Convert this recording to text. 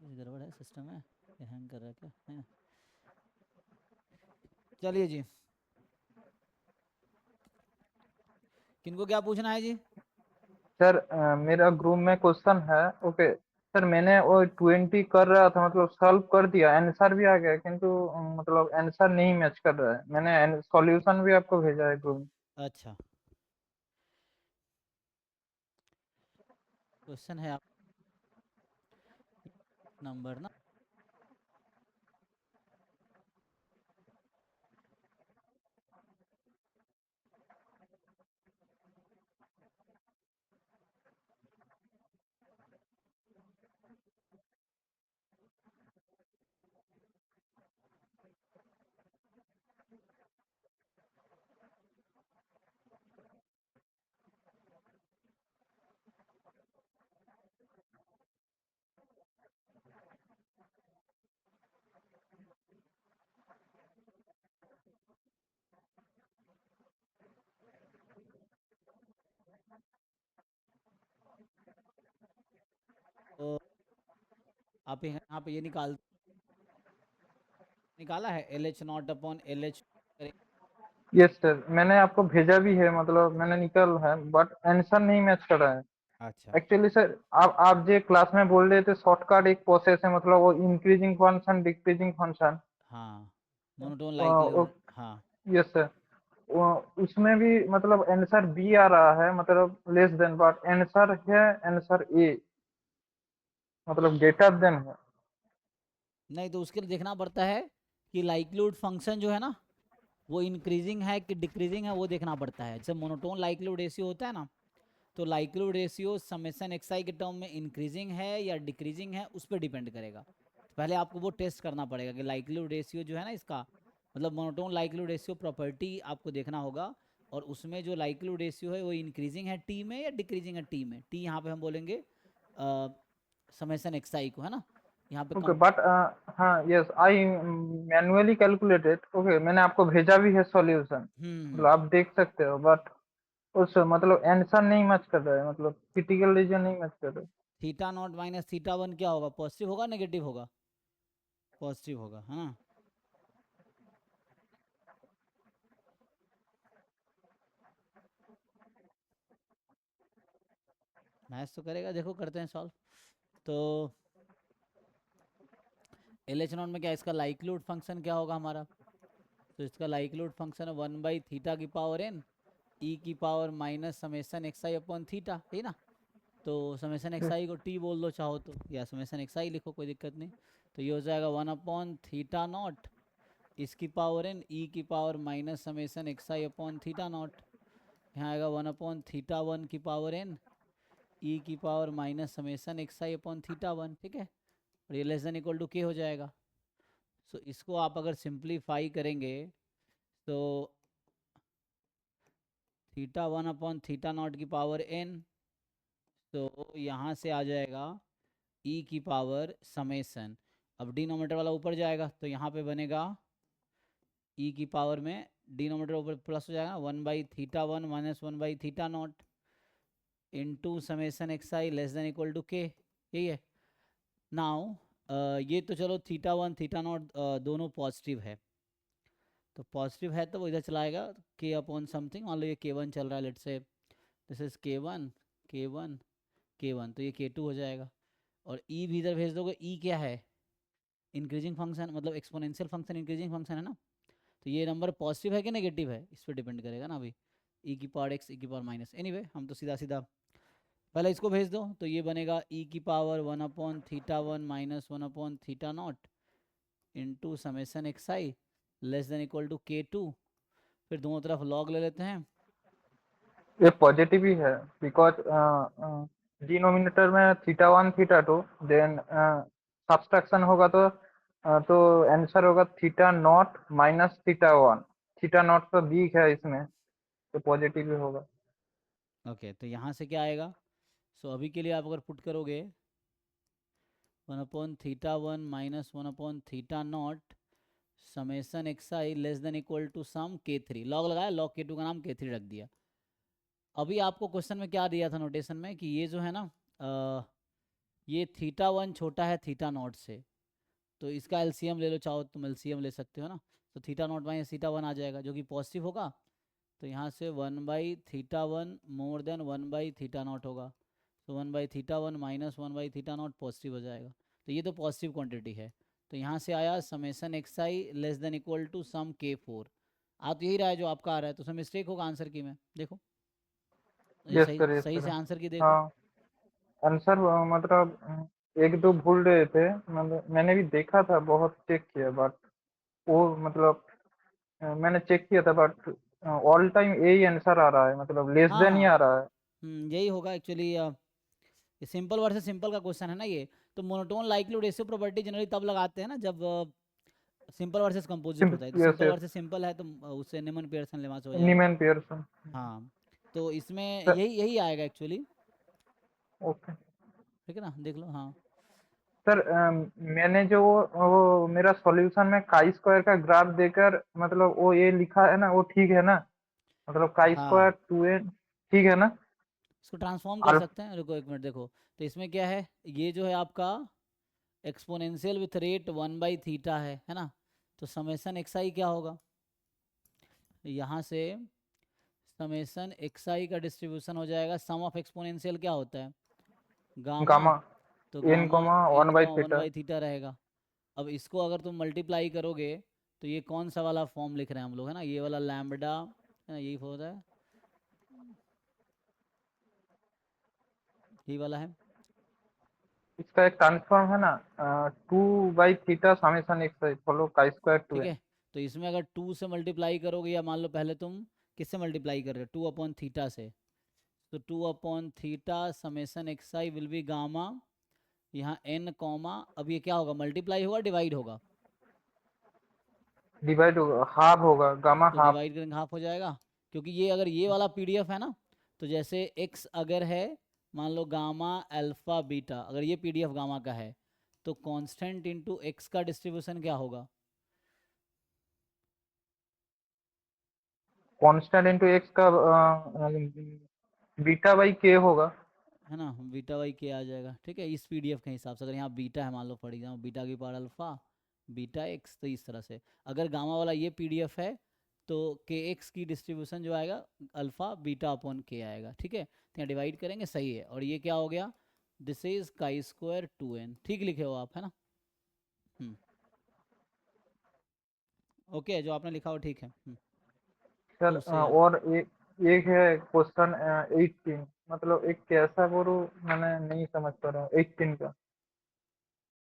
कुछ गड़बड़ है सिस्टम में, ये हैंग कर रहा है क्या है? चलिए जी, किनको क्या पूछना है जी? सर मेरा ग्रुप में क्वेश्चन है। ओके सर, मैंने वो 20 कर रहा था, मतलब सॉल्व कर दिया, आंसर भी आ गया, किंतु मतलब आंसर नहीं मैच कर रहा है। मैंने सॉल्यूशन भी आपको भेजा है ग्रुप में। अच्छा, क्वेश्चन है आप नंबर ना। तो आप यहाँ पे ये निकाला है L H not upon L H. Yes sir, मैंने आपको भेजा भी है, मतलब मैंने निकल है, बट आंसर नहीं मैच कर रहा है। अच्छा। एक्चुअली सर, आप जो क्लास में बोल रहे थे शॉर्टकट एक प्रोसेस है, मतलब वो इंक्रीजिंग फंक्शन डिक्रीजिंग फंक्शन। हाँ, मोनोटोन लाइक्लीहुड, हाँ। यस सर, उसमें भी मतलब आंसर बी आ रहा है, मतलब लेस देन, बट आंसर है आंसर ए, मतलब ग्रेटर देन है। नहीं तो उसके लिए देखना पड़ता है कि लाइक्लीहुड फंक्शन जो है ना, वो इंक्रीजिंग है कि डिक्रीजिंग है, वो देखना पड़ता है। जैसे मोनोटोन लाइक्लीहुड रेशियो होता है ना, तो लाइक्लीहुड रेशियो समेशन एक्सआई के टर्म में इंक्रीजिंग है या डिक्रीजिंग है, उस पर डिपेंड करेगा। तो पहले आपको वो टेस्ट करना पड़ेगा कि लाइक्लीहुड रेशियो जो है ना इसका, मतलब मोनोटोन लाइक्लीहुड रेशियो प्रॉपर्टी आपको देखना होगा। और उसमें जो लाइक्लीहुड रेशियो है वो इंक्रीजिंग है टी में या डिक्रीजिंग है टी में। टी यहाँ पे हम बोलेंगे समेशन एक्सआई को, है ना। यहाँ पे ओके बट हाँ, yes I manually calculated. Okay, मैंने आपको भेजा भी है सॉल्यूशन, मतलब हम्म। आप देख सकते हो, बट उस मतलब आंसर नहीं मैच कर रहा है, मतलब क्रिटिकल रीजन नहीं मैच कर रहा है। Theta naught minus theta one क्या होगा? पॉजिटिव होगा नेगेटिव होगा? पॉजिटिव होगा, है ना। मैथ तो करेगा, देखो करते हैं सॉल्व। तो एल एच नॉट में क्या, इसका लाइक्लीहुड फंक्शन क्या होगा हमारा? तो इसका लाइक्लीहुड फंक्शन है 1/थीटा की पावर एन ई की पावर माइनस समेसन एक्स आई अपॉन थीटा, है ना। तो समेसन एक्स आई को टी बोल दो चाहो तो, या समेसन एक्स आई लिखो, कोई दिक्कत नहीं। तो ये हो जाएगा 1/थीटा नॉट इसकी पावर एन ई की पावर माइनस समेसन एक्स आई अपॉन थीटा नॉट। यहाँ आएगा 1/थीटा वन की पावर एन ई की पावर माइनस समेसन एक्स आई अपॉन थीटा वन, ठीक है। और ये लेस देन इक्वल टू के हो जाएगा। सो इसको आप अगर सिंप्लीफाई करेंगे तो थीटा 1/थीटा नॉट की पावर एन, तो यहाँ से आ जाएगा ई की पावर समेसन। अब डिनोमीटर वाला ऊपर जाएगा तो यहाँ पे बनेगा ई की पावर में डिनोमीटर ऊपर प्लस हो जाएगा 1/थीटा वन माइनस 1/थीटा naught into summation x i less than equal to K, यही है। नाउ ये तो चलो थीटा 1 थीटा नॉट दोनों पॉजिटिव है, तो पॉजिटिव है तो वो इधर चलाएगा के अपॉन समथिंग। मान लो ये के 1 चल रहा है, लेट से दिस इज के वन तो ये के 2 हो जाएगा। और ई भी इधर भेज दोगे, ई क्या है? इंक्रीजिंग फंक्शन, मतलब एक्सपोनेंशियल फंक्शन इंक्रीजिंग फंक्शन है ना। तो ये नंबर पॉजिटिव है कि नेगेटिव है, इस पर डिपेंड करेगा ना अभी। ई की पावर एक्स ई की पावर माइनस, एनीवे हम तो सीधा सीधा पहले इसको भेज दो, तो ये बनेगा ई की पावर 1/थीटा वन माइनस 1/थीटा naught into summation x i less than equal to K 2। फिर दोनों तरफ लॉग ले लेते हैं। ये पॉजिटिव ही है, बिकॉज डिनोमिनेटर में थीटा 1 थीटा 2, देन सब्सट्रैक्शन होगा तो आंसर होगा थीटा 0 माइनस थीटा 1। थीटा 0 तो वीक है इसमें, तो पॉजिटिव ही होगा। ओके, तो यहाँ से क्या आएगा? सो अभी के लिए आप अगर पुट करोगे 1/थीटा वन माइनस 1/थीटा naught summation x i less than equal to sum K 3, log लगाया, लॉग के 2 का नाम के 3 रख दिया। अभी आपको क्वेश्चन में क्या दिया था नोटेशन में कि ये जो है ना ये थीटा वन छोटा है थीटा नॉट से, तो इसका एलसीएम ले लो, चाहो तुम एलसीएम ले सकते हो ना। तो theta naught minus theta one आ जाएगा जो कि पॉजिटिव होगा। तो यहाँ से 1/θ1 मोर देन 1/θ0 होगा। तो 1/θ1 माइनस 1/θ0 पॉजिटिव हो जाएगा। तो ये तो पॉजिटिव क्वांटिटी है। तो यहाँ से आया summation x i less than equal to sum K4। आ तो यही रहा है जो आपका आ रहा है, तो उसमें मिस्टेक होगा आंसर की में, देखो ये यस सही सर, यस सही सर। से आंसर की देखो। हाँ, आंसर मतलब एक दो भूल रहे थे, मतलब मैंने भी देखा था, बहुत चेक किया, बट वो मतलब मैंने चेक किया था, बट ऑल टाइम यही आंसर आ रहा है, मतलब लेस हाँ देन ही हाँ, आ रहा है। यही होगा एक्चुअली। ये सिंपल वर्सेस सिंपल का क्वेश्चन है ना ये। तो monotone likelihood ratio property generally तब लगाते हैं ना जब सिंपल वर्सेस कंपोजिट होता है। तो yes simple yes, versus simple है तो उससे निमन पेयर्सन लेमा से हो जाएगा। Niemann Pearson. हाँ, तो इसमें सर, यही यही आएगा एक्चुअली। ओके। ठीक है ना, देख लो। हाँ सर, मैंने जो वो मेरा सॉल्यूशन में काई स्क्वायर का ग्राफ देकर, मतलब वो ये लिखा है ना, वो ठीक है ना? मतलब काई स्क्वायर हाँ, 2n ठीक है ना? इसको ट्रांसफॉर्म कर अल्फ सकते हैं, रुको एक मिनट देखो। तो इसमें क्या है, ये जो है आपका एक्सपोनेंशियल विथ रेट 1/θ है ना। तो समेसन एक्स आई क्या होगा, यहाँ से समेसन एक्स आई का डिस्ट्रीब्यूशन हो जाएगा, सम ऑफ एक्सपोनेंशियल क्या होता है, गामा। गामा तो n gamma comma n one by का वन थीटा। बाई थीटा रहेगा। अब इसको अगर तुम मल्टीप्लाई करोगे तो ये कौन सा वाला फॉर्म लिख रहे हैं हम लोग, है ना, ये वाला लैम्बडा है ना, यही होता है, यही वाला है। इसका एक ट्रांसफॉर्म है ना, 2/θ summation x i follow chi square to ठीक एन। है, तो इसमें अगर 2 से मल्टीप्लाई करोगे, या मान लो पहले तुम किससे मल्टीप्लाई कर रहे हो, 2/θ से। तो 2/θ summation x i will be gamma, यहाँ n कॉमा, अब ये क्या होगा, मल्टीप्लाई होगा डिवाइड होगा। डिवाइड होगा, हाफ होगा, गामा तो हाफ। डिवाइड करेंगे हाफ हो जाएगा। क्योंकि ये अगर ये वाला पीडीएफ है ना, तो जैसे x अगर है, मान लो गामा अल्फा बीटा, अगर ये पीडीएफ गामा का है, तो कांस्टेंट इनटू x का डिस्ट्रीब्यूशन क्या होगा, कांस्टेंट इनटू एक्स का बीटा बाई के होगा। है ना, बीटा वाई के आ जाएगा। ठीक है, इस पीडीएफ के हिसाब से अगर यहाँ बीटा है, मान लो फॉर एग्जाम्पल बीटा की पावर अल्फा बीटा एक्स, तो इस तरह से। अगर गामा वाला ये पीडीएफ है तो के एक्स की डिस्ट्रीब्यूशन जो आएगा अल्फा बीटा अपॉन के आएगा। ठीक है, तो यहाँ डिवाइड करेंगे, सही है। और ये क्या हो गया, this is chi square 2n, ठीक लिखे हो आप, है ना। हम्म, ओके, जो आपने लिखा हो ठीक है। सर, तो उससे याद। और एक एक है क्वेश्चन 18, मतलब एक कैसा करूँ, मैंने नहीं समझ पा रहा हूँ 18 का।